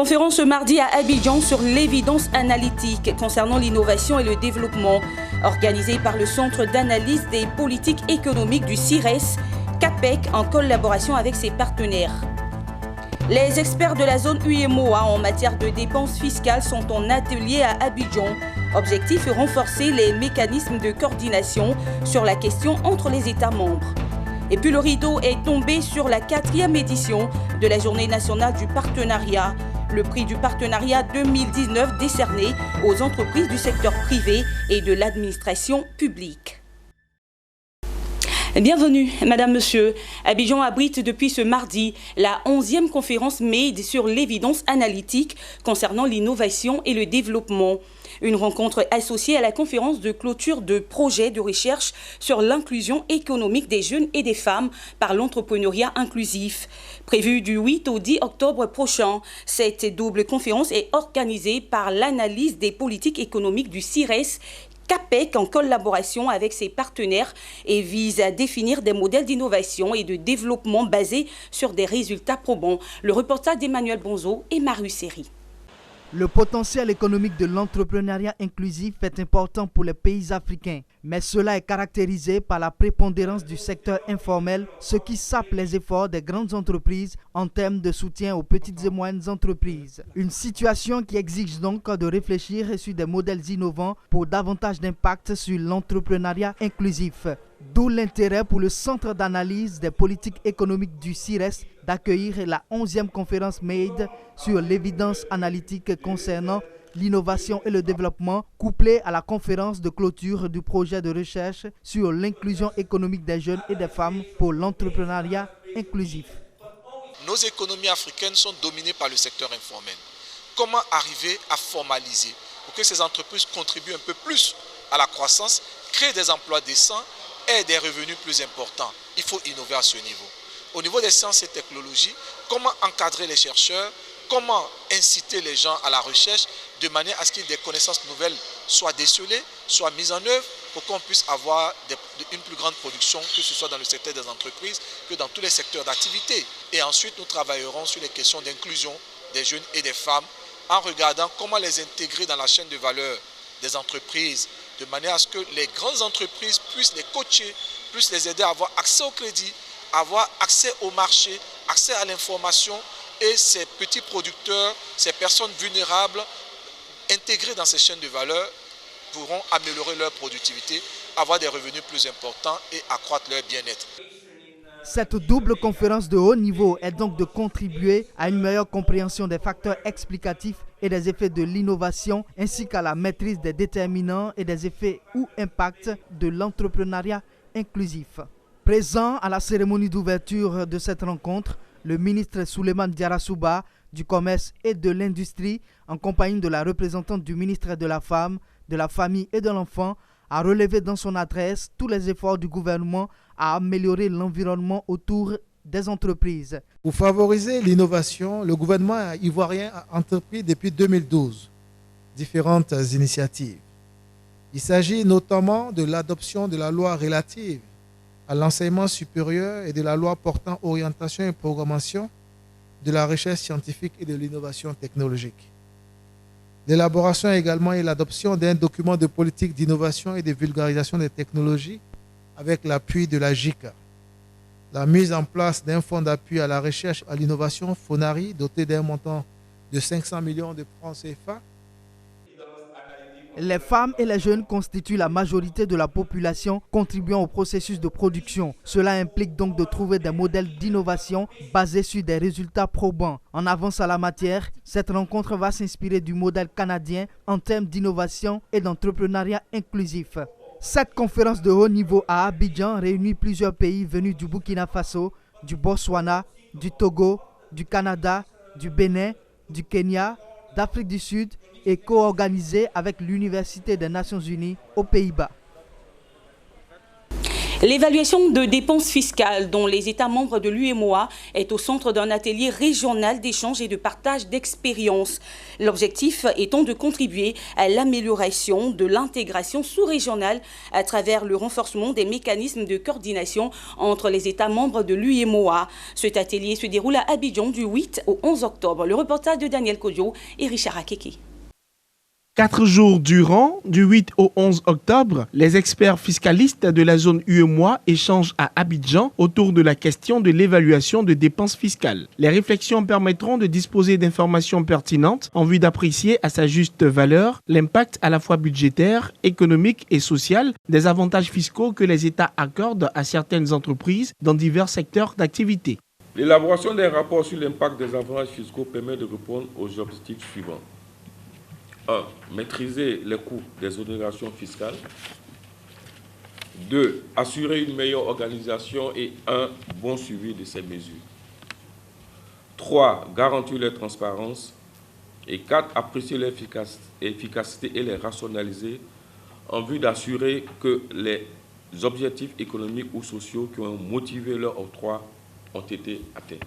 Conférence ce mardi à Abidjan sur l'évidence analytique concernant l'innovation et le développement, organisée par le Centre d'analyse des politiques économiques du CIRES, CAPEC, en collaboration avec ses partenaires. Les experts de la zone UEMOA en matière de dépenses fiscales sont en atelier à Abidjan. Objectif, renforcer les mécanismes de coordination sur la question entre les États membres. Et puis le rideau est tombé sur la 4e édition de la Journée nationale du partenariat. Le prix du partenariat 2019 décerné aux entreprises du secteur privé et de l'administration publique. Bienvenue, Madame, Monsieur. Abidjan abrite depuis ce mardi la 11e conférence MADE sur l'évidence analytique concernant l'innovation et le développement. Une rencontre associée à la conférence de clôture de projets de recherche sur l'inclusion économique des jeunes et des femmes par l'entrepreneuriat inclusif. Prévue du 8 au 10 octobre prochain, cette double conférence est organisée par l'analyse des politiques économiques du CIRES, CAPEC en collaboration avec ses partenaires et vise à définir des modèles d'innovation et de développement basés sur des résultats probants. Le reportage d'Emmanuel Bonzo et Marius Seri. Le potentiel économique de l'entrepreneuriat inclusif est important pour les pays africains, mais cela est caractérisé par la prépondérance du secteur informel, ce qui sape les efforts des grandes entreprises en termes de soutien aux petites et moyennes entreprises. Une situation qui exige donc de réfléchir sur des modèles innovants pour davantage d'impact sur l'entrepreneuriat inclusif. D'où l'intérêt pour le Centre d'analyse des politiques économiques du CIRES d'accueillir la 11e conférence MADE sur l'évidence analytique concernant l'innovation et le développement, couplée à la conférence de clôture du projet de recherche sur l'inclusion économique des jeunes et des femmes pour l'entrepreneuriat inclusif. Nos économies africaines sont dominées par le secteur informel. Comment arriver à formaliser pour que ces entreprises contribuent un peu plus à la croissance, créent des emplois décents et des revenus plus importants? Il faut innover à ce niveau. Au niveau des sciences et technologies, comment encadrer les chercheurs, comment inciter les gens à la recherche de manière à ce que des connaissances nouvelles soient décelées, soient mises en œuvre pour qu'on puisse avoir une plus grande production, que ce soit dans le secteur des entreprises que dans tous les secteurs d'activité. Et ensuite, nous travaillerons sur les questions d'inclusion des jeunes et des femmes en regardant comment les intégrer dans la chaîne de valeur des entreprises, de manière à ce que les grandes entreprises puissent les coacher, puissent les aider à avoir accès au crédit, avoir accès au marché, accès à l'information, et ces petits producteurs, ces personnes vulnérables, intégrées dans ces chaînes de valeur, pourront améliorer leur productivité, avoir des revenus plus importants et accroître leur bien-être. Cette double conférence de haut niveau est donc de contribuer à une meilleure compréhension des facteurs explicatifs et des effets de l'innovation, ainsi qu'à la maîtrise des déterminants et des effets ou impacts de l'entrepreneuriat inclusif. Présent à la cérémonie d'ouverture de cette rencontre, le ministre Souleymane Diarra-Souba du Commerce et de l'Industrie, en compagnie de la représentante du ministre de la Femme, de la Famille et de l'Enfant, a relevé dans son adresse tous les efforts du gouvernement à améliorer l'environnement autour des entreprises. Pour favoriser l'innovation, le gouvernement ivoirien a entrepris depuis 2012 différentes initiatives. Il s'agit notamment de l'adoption de la loi relative à l'enseignement supérieur et de la loi portant orientation et programmation de la recherche scientifique et de l'innovation technologique. L'élaboration également et l'adoption d'un document de politique d'innovation et de vulgarisation des technologies avec l'appui de la JICA. La mise en place d'un fonds d'appui à la recherche et à l'innovation, FONARI, doté d'un montant de 500 millions de francs CFA. Les femmes et les jeunes constituent la majorité de la population contribuant au processus de production. Cela implique donc de trouver des modèles d'innovation basés sur des résultats probants. En avance à la matière, cette rencontre va s'inspirer du modèle canadien en termes d'innovation et d'entrepreneuriat inclusif. Cette conférence de haut niveau à Abidjan réunit plusieurs pays venus du Burkina Faso, du Botswana, du Togo, du Canada, du Bénin, du Kenya, d'Afrique du Sud et co-organisée avec l'Université des Nations Unies aux Pays-Bas. L'évaluation de dépenses fiscales dont les États membres de l'UEMOA est au centre d'un atelier régional d'échange et de partage d'expériences. L'objectif étant de contribuer à l'amélioration de l'intégration sous-régionale à travers le renforcement des mécanismes de coordination entre les États membres de l'UEMOA. Cet atelier se déroule à Abidjan du 8 au 11 octobre. Le reportage de Daniel Kodjo et Richard Akeke. 4 jours durant, du 8 au 11 octobre, les experts fiscalistes de la zone UEMOA échangent à Abidjan autour de la question de l'évaluation de dépenses fiscales. Les réflexions permettront de disposer d'informations pertinentes en vue d'apprécier à sa juste valeur l'impact à la fois budgétaire, économique et social des avantages fiscaux que les États accordent à certaines entreprises dans divers secteurs d'activité. L'élaboration d'un rapport sur l'impact des avantages fiscaux permet de répondre aux objectifs suivants. 1. Maîtriser les coûts des exonérations fiscales. 2. Assurer une meilleure organisation et un bon suivi de ces mesures. 3. Garantir la transparence. Et 4. Apprécier l'efficacité et les rationaliser en vue d'assurer que les objectifs économiques ou sociaux qui ont motivé leur octroi ont été atteints.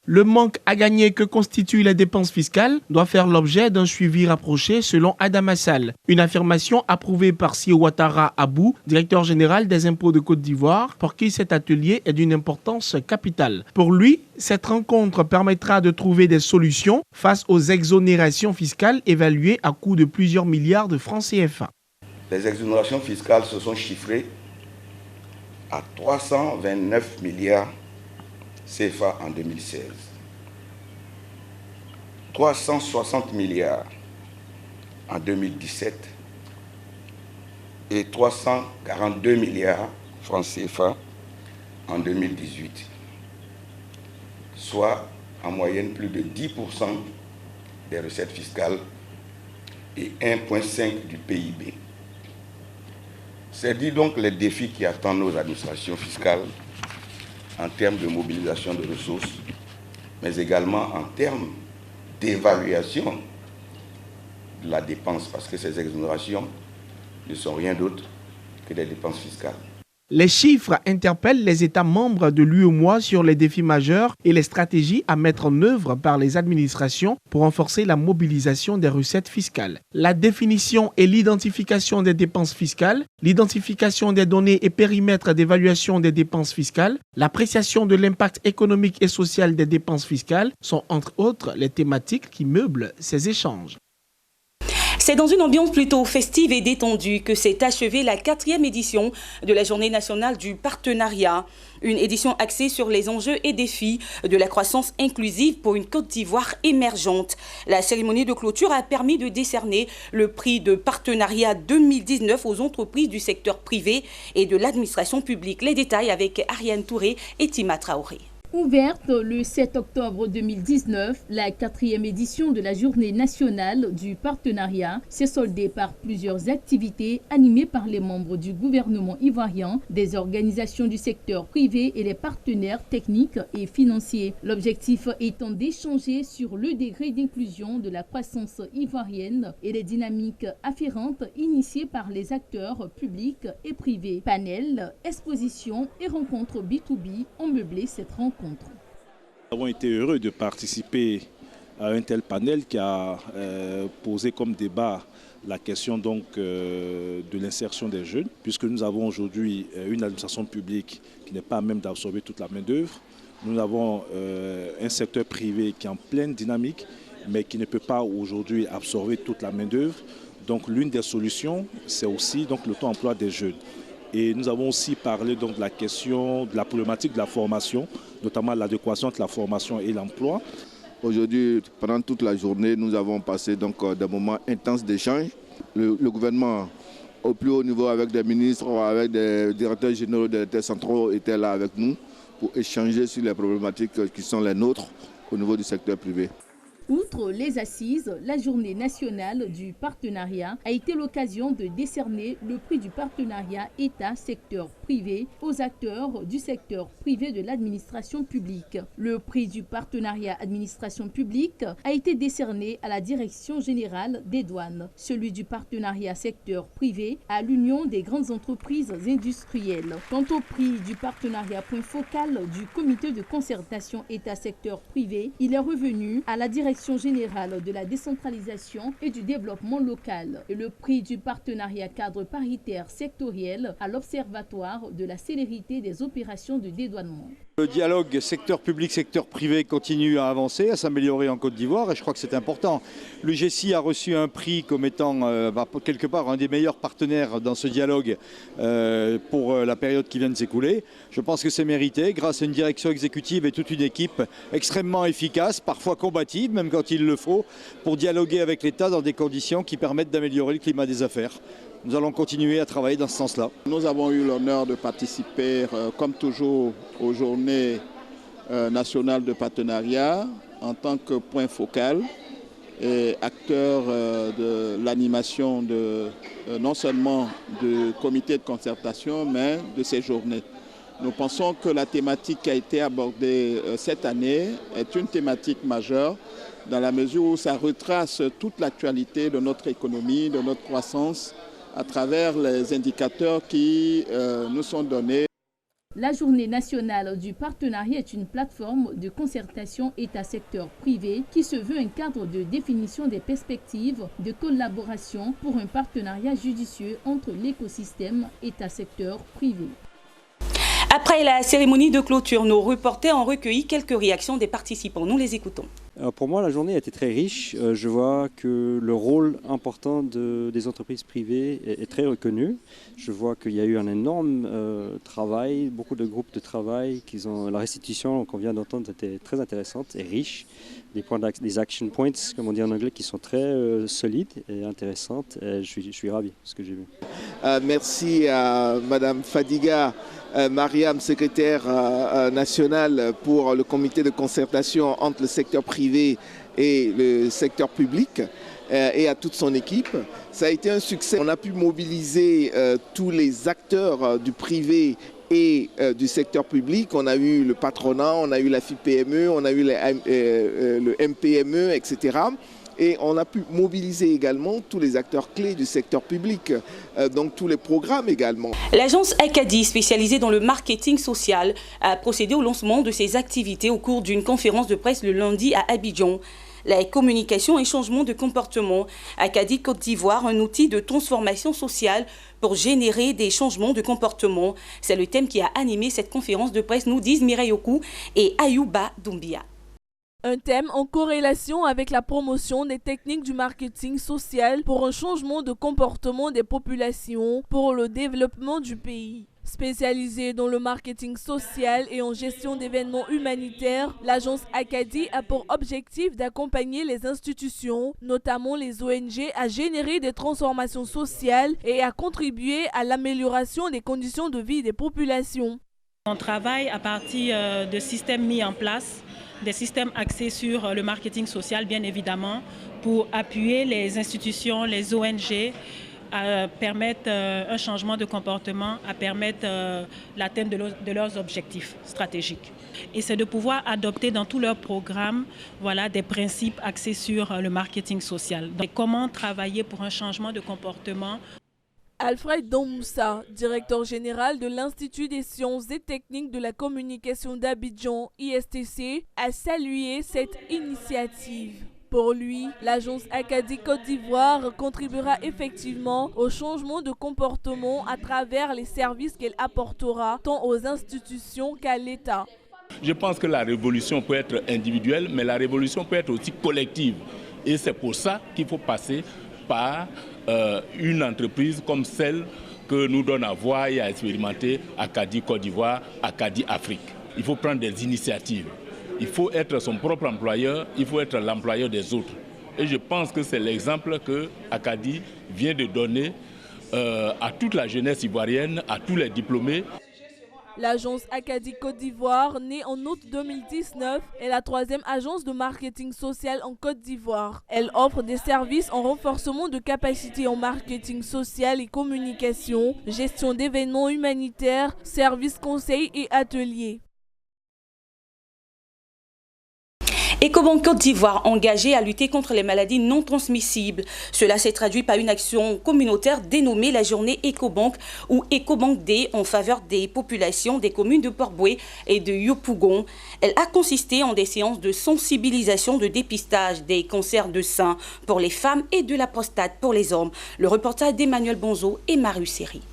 Le manque à gagner que constituent les dépenses fiscales doit faire l'objet d'un suivi rapproché selon Adam Assal. Une affirmation approuvée par Sio Ouattara Abou, directeur général des impôts de Côte d'Ivoire, pour qui cet atelier est d'une importance capitale. Pour lui, cette rencontre permettra de trouver des solutions face aux exonérations fiscales évaluées à coût de plusieurs milliards de francs CFA. Les exonérations fiscales se sont chiffrées à 329 milliards CFA en 2016, 360 milliards en 2017 et 342 milliards francs CFA en 2018, soit en moyenne plus de 10% des recettes fiscales et 1,5% du PIB. C'est dit donc les défis qui attendent nos administrations fiscales en termes de mobilisation de ressources, mais également en termes d'évaluation de la dépense, parce que ces exonérations ne sont rien d'autre que des dépenses fiscales. Les chiffres interpellent les États membres de l'UEMOA sur les défis majeurs et les stratégies à mettre en œuvre par les administrations pour renforcer la mobilisation des recettes fiscales. La définition et l'identification des dépenses fiscales, l'identification des données et périmètres d'évaluation des dépenses fiscales, l'appréciation de l'impact économique et social des dépenses fiscales sont entre autres les thématiques qui meublent ces échanges. C'est dans une ambiance plutôt festive et détendue que s'est achevée la 4e édition de la Journée nationale du partenariat. Une édition axée sur les enjeux et défis de la croissance inclusive pour une Côte d'Ivoire émergente. La cérémonie de clôture a permis de décerner le prix de partenariat 2019 aux entreprises du secteur privé et de l'administration publique. Les détails avec Ariane Touré et Tima Traoré. Ouverte le 7 octobre 2019, la 4e édition de la Journée nationale du partenariat s'est soldée par plusieurs activités animées par les membres du gouvernement ivoirien, des organisations du secteur privé et les partenaires techniques et financiers. L'objectif étant d'échanger sur le degré d'inclusion de la croissance ivoirienne et les dynamiques afférentes initiées par les acteurs publics et privés. Panels, expositions et rencontres B2B ont meublé cette rencontre. Nous avons été heureux de participer à un tel panel qui a posé comme débat la question donc, de l'insertion des jeunes, puisque nous avons aujourd'hui une administration publique qui n'est pas à même d'absorber toute la main-d'œuvre. Nous avons un secteur privé qui est en pleine dynamique, mais qui ne peut pas aujourd'hui absorber toute la main-d'œuvre. Donc l'une des solutions, c'est aussi donc, le taux d'emploi des jeunes. Et nous avons aussi parlé donc, de la question de la problématique de la formation, notamment l'adéquation entre la formation et l'emploi. Aujourd'hui, pendant toute la journée, nous avons passé donc, des moments intenses d'échange. Le gouvernement, au plus haut niveau, avec des ministres, avec des directeurs généraux des États centraux, étaient là avec nous pour échanger sur les problématiques qui sont les nôtres au niveau du secteur privé. Outre les assises, la journée nationale du partenariat a été l'occasion de décerner le prix du partenariat État-secteur privé aux acteurs du secteur privé de l'administration publique. Le prix du partenariat administration publique a été décerné à la Direction générale des douanes, celui du partenariat secteur privé à l'Union des grandes entreprises industrielles. Quant au prix du partenariat point focal du comité de concertation État-secteur privé, il est revenu à la Direction générale de la décentralisation et du développement local et le prix du partenariat cadre paritaire sectoriel à l'Observatoire de la célérité des opérations de dédouanement. Le dialogue secteur public, secteur privé continue à avancer, à s'améliorer en Côte d'Ivoire et je crois que c'est important. Le GECI a reçu un prix comme étant quelque part un des meilleurs partenaires dans ce dialogue pour la période qui vient de s'écouler. Je pense que c'est mérité grâce à une direction exécutive et toute une équipe extrêmement efficace, parfois combative, même quand il le faut, pour dialoguer avec l'État dans des conditions qui permettent d'améliorer le climat des affaires. Nous allons continuer à travailler dans ce sens-là. Nous avons eu l'honneur de participer, comme toujours, aux journées nationales de partenariat en tant que point focal et acteur de l'animation non seulement du comité de concertation, mais de ces journées. Nous pensons que la thématique qui a été abordée cette année est une thématique majeure dans la mesure où ça retrace toute l'actualité de notre économie, de notre croissance, à travers les indicateurs qui nous sont donnés. La journée nationale du partenariat est une plateforme de concertation État-secteur privé qui se veut un cadre de définition des perspectives de collaboration pour un partenariat judicieux entre l'écosystème État-secteur privé. Après la cérémonie de clôture, nos reporters ont recueilli quelques réactions des participants. Nous les écoutons. Pour moi, la journée a été très riche. Je vois que le rôle important des entreprises privées est très reconnu. Je vois qu'il y a eu un énorme travail, beaucoup de groupes de travail. La restitution qu'on vient d'entendre était très intéressante et riche. Des action points, comme on dit en anglais, qui sont très solides et intéressantes. Et je suis ravi de ce que j'ai vu. Merci à Madame Fadiga Mariam, secrétaire nationale pour le comité de concertation entre le secteur privé et le secteur public et à toute son équipe. Ça a été un succès. On a pu mobiliser tous les acteurs du privé et du secteur public. On a eu le patronat, on a eu la FIPME, on a eu le MPME, etc. Et on a pu mobiliser également tous les acteurs clés du secteur public, donc tous les programmes également. L'agence Acadie, spécialisée dans le marketing social, a procédé au lancement de ses activités au cours d'une conférence de presse le lundi à Abidjan. La communication et changement de comportement. Acadie Côte d'Ivoire, un outil de transformation sociale pour générer des changements de comportement. C'est le thème qui a animé cette conférence de presse, nous disent Mireille Okou et Ayouba Doumbia. Un thème en corrélation avec la promotion des techniques du marketing social pour un changement de comportement des populations pour le développement du pays. Spécialisée dans le marketing social et en gestion d'événements humanitaires, l'agence Acadie a pour objectif d'accompagner les institutions, notamment les ONG, à générer des transformations sociales et à contribuer à l'amélioration des conditions de vie des populations. On travaille à partir de systèmes mis en place, des systèmes axés sur le marketing social, bien évidemment, pour appuyer les institutions, les ONG, à permettre un changement de comportement, à permettre l'atteinte de leurs objectifs stratégiques. Et c'est de pouvoir adopter dans tous leurs programmes des principes axés sur le marketing social. Donc, comment travailler pour un changement de comportement. Alfred Dommoussa, directeur général de l'Institut des sciences et techniques de la communication d'Abidjan, ISTC, a salué cette initiative. Pour lui, l'agence Acadie Côte d'Ivoire contribuera effectivement au changement de comportement à travers les services qu'elle apportera tant aux institutions qu'à l'État. Je pense que la révolution peut être individuelle, mais la révolution peut être aussi collective. Et c'est pour ça qu'il faut passer par une entreprise comme celle que nous donne à voir et à expérimenter Acadie Côte d'Ivoire, Acadie Afrique. Il faut prendre des initiatives. Il faut être son propre employeur, il faut être l'employeur des autres. Et je pense que c'est l'exemple que Acadie vient de donner à toute la jeunesse ivoirienne, à tous les diplômés. L'agence Acadie Côte d'Ivoire, née en août 2019, est la 3e agence de marketing social en Côte d'Ivoire. Elle offre des services en renforcement de capacités en marketing social et communication, gestion d'événements humanitaires, services conseils et ateliers. Ecobank Côte d'Ivoire engagée à lutter contre les maladies non transmissibles. Cela s'est traduit par une action communautaire dénommée la journée Ecobank ou Ecobank Day en faveur des populations des communes de Port-Boué et de Yopougon. Elle a consisté en des séances de sensibilisation de dépistage des cancers de sein pour les femmes et de la prostate pour les hommes. Le reportage d'Emmanuel Bonzo et Marius Seri.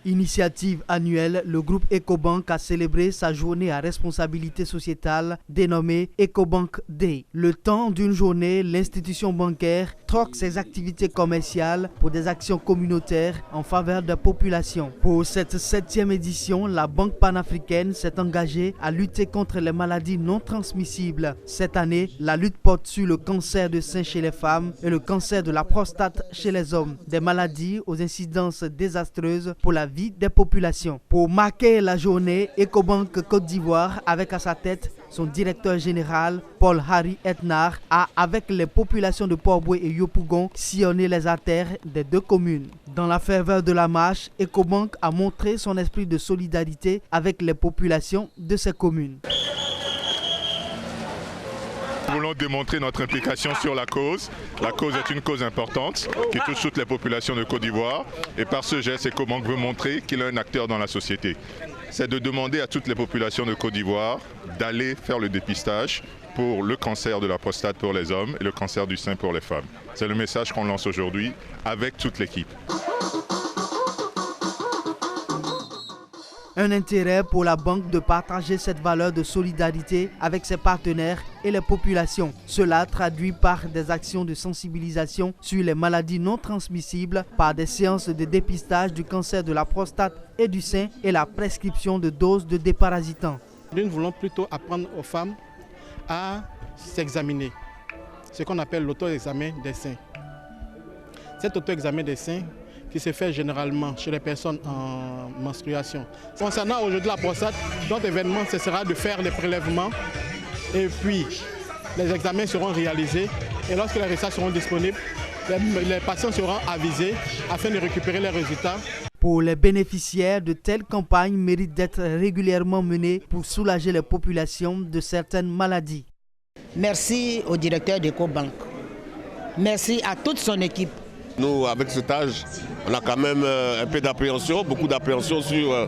Initiative annuelle, le groupe Ecobank a célébré sa journée à responsabilité sociétale dénommée Ecobank Day. Le temps d'une journée, l'institution bancaire troque ses activités commerciales pour des actions communautaires en faveur de la population. Pour cette 7e édition, la Banque panafricaine s'est engagée à lutter contre les maladies non transmissibles. Cette année, la lutte porte sur le cancer de sein chez les femmes et le cancer de la prostate chez les hommes. Des maladies aux incidences désastreuses pour la vie des populations. Pour marquer la journée, Ecobank Côte d'Ivoire, avec à sa tête son directeur général, Paul-Harry Etnard, a, avec les populations de Port-Boué et Yopougon, sillonné les artères des deux communes. Dans la ferveur de la marche, Ecobank a montré son esprit de solidarité avec les populations de ces communes. Nous voulons démontrer notre implication sur la cause. La cause est une cause importante qui touche toutes les populations de Côte d'Ivoire. Et par ce geste, Ecobank veut montrer qu'il est un acteur dans la société. C'est de demander à toutes les populations de Côte d'Ivoire d'aller faire le dépistage pour le cancer de la prostate pour les hommes et le cancer du sein pour les femmes. C'est le message qu'on lance aujourd'hui avec toute l'équipe. Un intérêt pour la banque de partager cette valeur de solidarité avec ses partenaires et les populations. Cela traduit par des actions de sensibilisation sur les maladies non transmissibles, par des séances de dépistage du cancer de la prostate et du sein et la prescription de doses de déparasitants. Nous voulons plutôt apprendre aux femmes à s'examiner, ce qu'on appelle l'auto-examen des seins. Cet auto-examen des seins qui se fait généralement chez les personnes en menstruation. Concernant aujourd'hui la prostate, notre événement, ce sera de faire les prélèvements et puis les examens seront réalisés et lorsque les résultats seront disponibles, les patients seront avisés afin de récupérer les résultats. Pour les bénéficiaires, de telles campagnes méritent d'être régulièrement menées pour soulager les populations de certaines maladies. Merci au directeur d'Ecobank. Merci à toute son équipe. Nous, avec cet âge, on a quand même un peu d'appréhension, beaucoup d'appréhension sur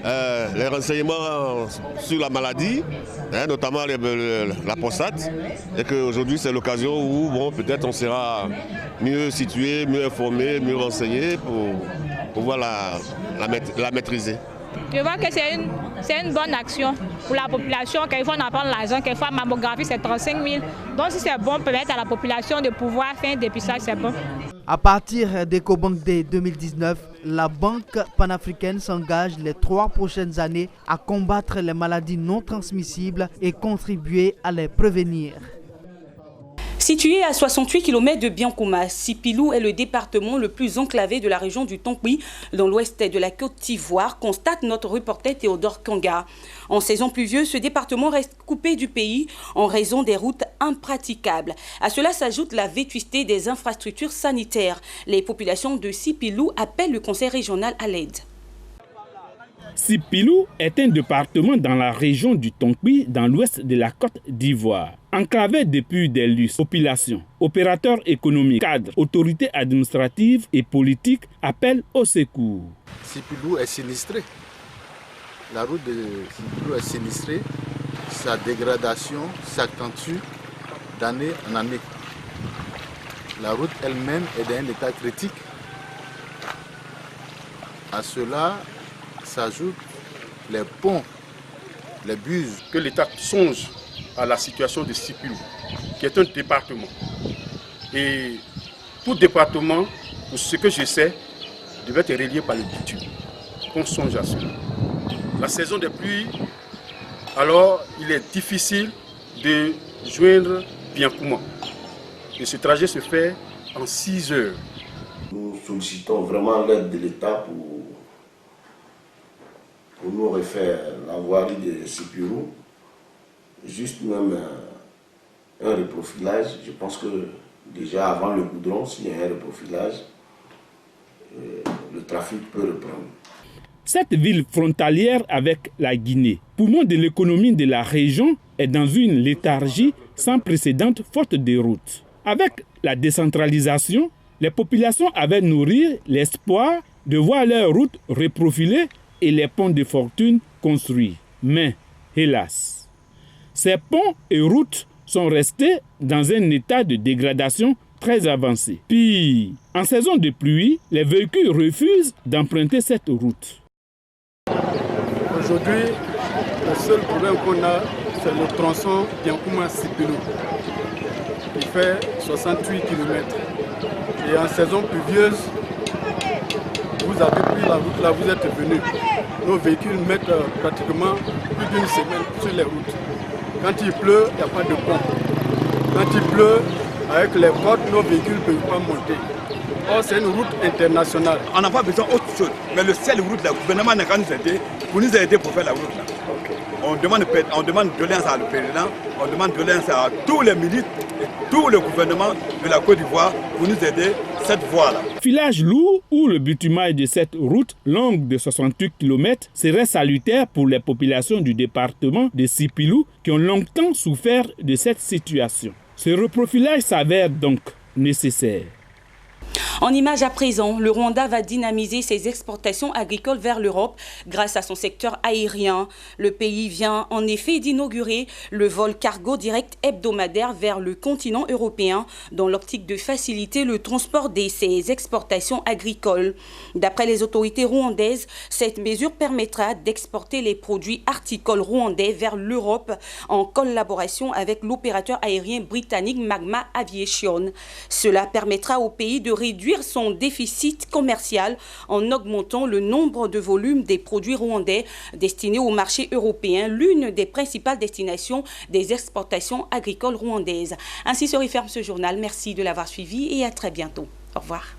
les renseignements sur la maladie, notamment la prostate. Et qu'aujourd'hui, c'est l'occasion où bon, peut-être on sera mieux situé, mieux informé, mieux renseigné pour pouvoir la maîtriser. Je vois que c'est une bonne action pour la population. Quelquefois, on apprend l'argent, quelquefois, la mammographie, c'est 35 000. Donc, si c'est bon, permettre à la population de pouvoir faire un dépistage, c'est bon. À partir d'Ecobank Day 2019, la Banque panafricaine s'engage les 3 prochaines années à combattre les maladies non transmissibles et contribuer à les prévenir. Situé à 68 km de Biancouma, Sipilou est le département le plus enclavé de la région du Tonkouy, dans l'ouest de la Côte d'Ivoire, constate notre reporter Théodore Kanga. En saison pluvieuse, ce département reste coupé du pays en raison des routes impraticables. À cela s'ajoute la vétusté des infrastructures sanitaires. Les populations de Sipilou appellent le conseil régional à l'aide. Sipilou est un département dans la région du Tonkouy, dans l'ouest de la Côte d'Ivoire. Enclavé depuis des lustres, population, opérateurs économiques, cadres, autorités administratives et politiques appellent au secours. Sipilou est sinistré. La route de Sipilou est sinistrée. Sa dégradation s'accentue d'année en année. La route elle-même est dans un état critique. À cela s'ajoutent les ponts, les buses. Que l'État songe à la situation de Sipilou, qui est un département. Et tout département, pour ce que je sais, devait être relié par le bitume. Qu'on songe à cela. La saison des pluies, alors il est difficile de joindre Biancouma. Et ce trajet se fait en 6 heures. Nous sollicitons vraiment l'aide de l'État pour pour nous refaire la voirie de Sipirou, juste même un reprofilage. Je pense que déjà avant le goudron, s'il y a un reprofilage, le trafic peut reprendre. Cette ville frontalière avec la Guinée, poumon de l'économie de la région, est dans une léthargie sans précédent faute de routes. Avec la décentralisation, les populations avaient nourri l'espoir de voir leurs routes reprofilées et les ponts de fortune construits. Mais, hélas, ces ponts et routes sont restés dans un état de dégradation très avancé. Pire, en saison de pluie, les véhicules refusent d'emprunter cette route. Aujourd'hui, le seul problème qu'on a, c'est le tronçon Diankouma-Sipilou. Il fait 68 km. Et en saison pluvieuse, vous avez pris la route là, vous êtes venu. Nos véhicules mettent pratiquement plus d'une semaine sur les routes. Quand il pleut, il n'y a pas de pont. Quand il pleut, avec les côtes, nos véhicules ne peuvent pas monter. Or, c'est une route internationale. On n'a pas besoin d'autre chose. Mais le ciel route, le gouvernement n'a qu'à nous aider pour faire la route là. Okay. On demande de l'aide à le président, on demande de l'aide à tous les milites et tout le gouvernement de la Côte d'Ivoire pour nous aider cette voie-là. Filage lourd ou le bitumage de cette route longue de 68 km serait salutaire pour les populations du département de Sipilou qui ont longtemps souffert de cette situation. Ce reprofilage s'avère donc nécessaire. En image à présent, le Rwanda va dynamiser ses exportations agricoles vers l'Europe grâce à son secteur aérien. Le pays vient en effet d'inaugurer le vol cargo direct hebdomadaire vers le continent européen dans l'optique de faciliter le transport de ses exportations agricoles. D'après les autorités rwandaises, cette mesure permettra d'exporter les produits horticoles rwandais vers l'Europe en collaboration avec l'opérateur aérien britannique Magma Aviation. Cela permettra au pays de réduire son déficit commercial en augmentant le nombre de volumes des produits rwandais destinés au marché européen, l'une des principales destinations des exportations agricoles rwandaises. Ainsi se referme ce journal. Merci de l'avoir suivi et à très bientôt. Au revoir.